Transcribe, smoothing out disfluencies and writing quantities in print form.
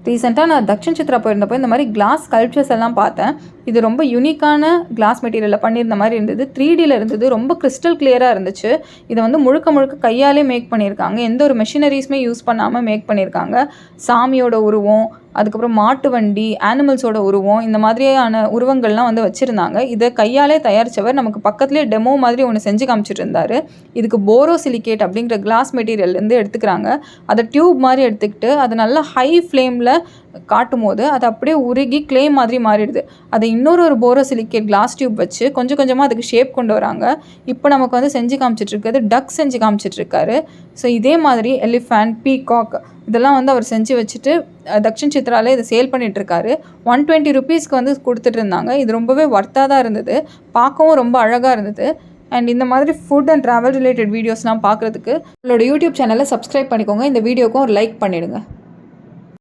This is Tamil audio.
ரீசெண்டாக நான் தக்ஷன் சித்ரா போயிருந்தப்போ இந்த மாதிரி கிளாஸ் ஸ்கல்ப்சர்ஸ் எல்லாம் பார்த்தேன். இது ரொம்ப யூனிக்கான கிளாஸ் மெட்டீரியலில் பண்ணியிருந்த மாதிரி இருந்தது. 3Dயில் இருந்தது. ரொம்ப கிறிஸ்டல் கிளியராக இருந்துச்சு. இதை வந்து முழுக்க முழுக்க கையாலே மேக் பண்ணியிருக்காங்க. எந்த ஒரு மெஷினரிஸுமே யூஸ் பண்ணாமல் மேக் பண்ணியிருக்காங்க. சாமியோட உருவம், அதுக்கப்புறம் மாட்டு வண்டி, ஆனிமல்ஸோட உருவம், இந்த மாதிரியான உருவங்கள்லாம் வந்து வச்சுருந்தாங்க. இதை கையாலே தயாரித்தவர் நமக்கு பக்கத்துலேயே டெமோ மாதிரி ஒன்று செஞ்சு காமிச்சிட்டு இருந்தார். இதுக்கு போரோசிலிகேட் அப்படிங்கிற கிளாஸ் மெட்டீரியல்லேருந்து எடுத்துக்கிறாங்க. அதை டியூப் மாதிரி எடுத்துக்கிட்டு அதை நல்லா ஹை ஃப்ளேமில் காட்டும் போது அது அப்படியே உருகி கிளே மாதிரி மாறிடுது. அதை இன்னொரு போரோசிலிகேட் கிளாஸ் டியூப் வச்சு கொஞ்சம் கொஞ்சமாக அதுக்கு ஷேப் கொண்டு வராங்க. இப்போ நமக்கு வந்து செஞ்சு காமிச்சிட்ருக்கிறது டக் செஞ்சு காமிச்சிட்ருக்காரு. ஸோ இதே மாதிரி எலிஃபேண்ட், பீகாக் இதெல்லாம் வந்து அவர் செஞ்சு வச்சுட்டு தக்ஷன் சித்ராவில் இதை சேல் பண்ணிகிட்ருக்காரு. 120 ருபீஸ்க்கு வந்து கொடுத்துட்டு இருந்தாங்க. இது ரொம்பவே ஒர்த்தாக தான் இருந்தது. பார்க்கவும் ரொம்ப அழகாக இருந்தது. அண்ட் இந்த மாதிரி ஃபுட் அண்ட் ட்ராவல் ரிலேட்டட் வீடியோஸ்லாம் பார்க்குறதுக்கு உங்களோட யூடியூப் சேனலை சப்ஸ்கிரைப் பண்ணிக்கோங்க. இந்த வீடியோக்கும் ஒரு லைக் பண்ணிவிடுங்க.